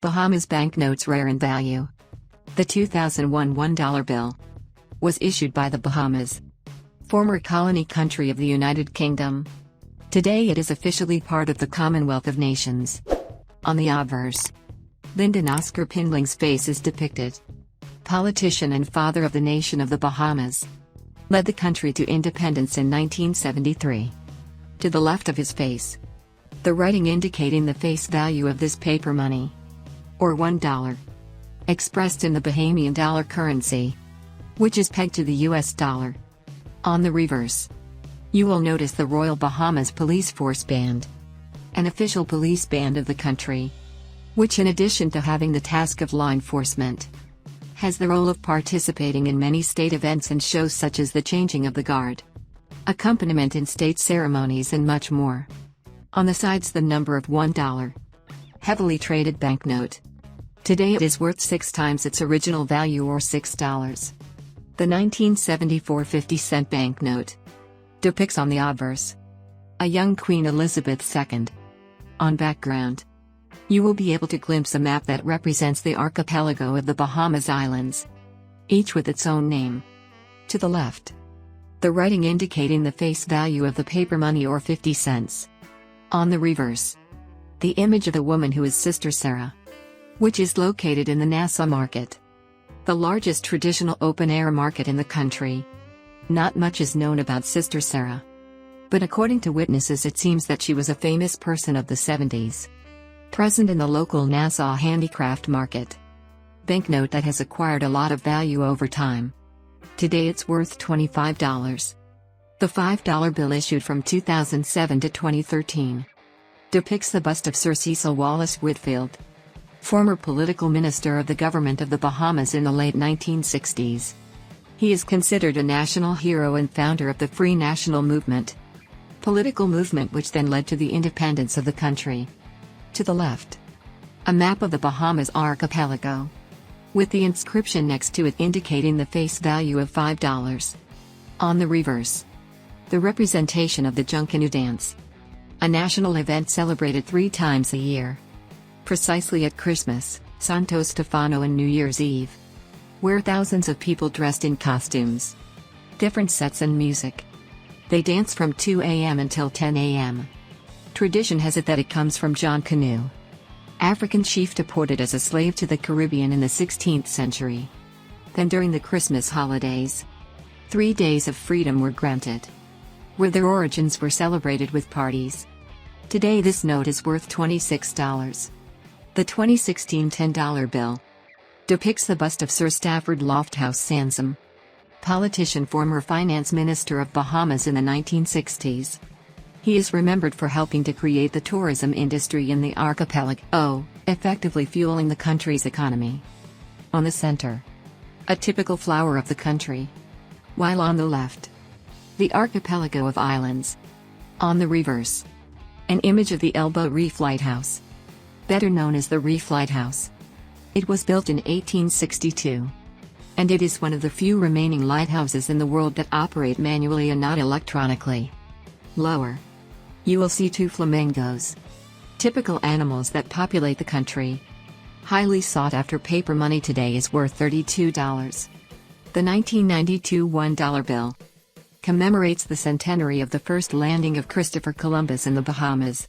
Bahamas banknotes rare in value. The 2001 $1 bill was issued by the Bahamas, former colony country of the United Kingdom. Today it is officially part of the Commonwealth of Nations. On the obverse, Lyndon Oscar Pindling's face is depicted. Politician and father of the nation of the Bahamas. Led the country to independence in 1973. To the left of his face, the writing indicating the face value of this paper money, or $1, expressed in the Bahamian dollar currency, which is pegged to the US dollar. On the reverse, you will notice the Royal Bahamas Police Force Band, an official police band of the country, which in addition to having the task of law enforcement, has the role of participating in many state events and shows such as the changing of the guard, accompaniment in state ceremonies and much more. On the sides the number of $1, heavily traded banknote. Today it is worth 6 times its original value, or $6. The 1974 50-cent banknote depicts on the obverse a young Queen Elizabeth II. On background, you will be able to glimpse a map that represents the archipelago of the Bahamas Islands, each with its own name. To the left, the writing indicating the face value of the paper money, or 50 cents. On the reverse, the image of a woman who is Sister Sarah, which is located in the Nassau Market, the largest traditional open-air market in the country. Not much is known about Sister Sarah, but according to witnesses it seems that she was a famous person of the 70s, present in the local Nassau handicraft market. Banknote that has acquired a lot of value over time. Today it's worth $25. The $5 bill issued from 2007 to 2013 depicts the bust of Sir Cecil Wallace Whitfield, former political minister of the government of the Bahamas in the late 1960s. He is considered a national hero and founder of the Free National Movement, political movement which then led to the independence of the country. To the left, a map of the Bahamas archipelago, with the inscription next to it indicating the face value of $5. On the reverse, the representation of the Junkanoo dance, a national event celebrated 3 times a year, precisely at Christmas, Santo Stefano and New Year's Eve, where thousands of people dressed in costumes, different sets and music. They dance from 2 a.m. until 10 a.m. Tradition has it that it comes from John Canoe, African chief deported as a slave to the Caribbean in the 16th century. Then during the Christmas holidays, 3 days of freedom were granted, where their origins were celebrated with parties. Today this note is worth $26. The 2016 $10 bill depicts the bust of Sir Stafford Lofthouse Sansom, politician, former finance minister of Bahamas in the 1960s. He is remembered for helping to create the tourism industry in the archipelago, effectively fueling the country's economy. On the center, a typical flower of the country, while on the left, the archipelago of islands. On the reverse, an image of the Elbow Reef Lighthouse, better known as the Reef Lighthouse. It was built in 1862, and it is one of the few remaining lighthouses in the world that operate manually and not electronically. Lower, you will see 2 flamingos, typical animals that populate the country. Highly sought after paper money today is worth $32. The 1992 $1 bill commemorates the centenary of the first landing of Christopher Columbus in the Bahamas,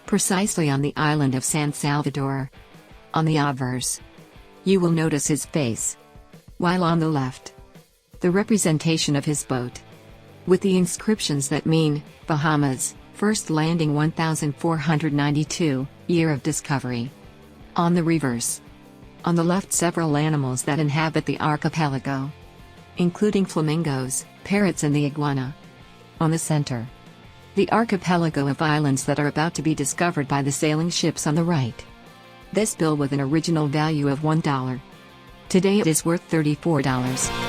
precisely on the island of San Salvador. On the obverse, you will notice his face, while on the left, the representation of his boat, with the inscriptions that mean, Bahamas, first landing 1492, year of discovery. On the reverse, on the left several animals that inhabit the archipelago, including flamingos, parrots and the iguana. On the center, the archipelago of islands that are about to be discovered by the sailing ships on the right. This bill with an original value of $1. Today it is worth $34.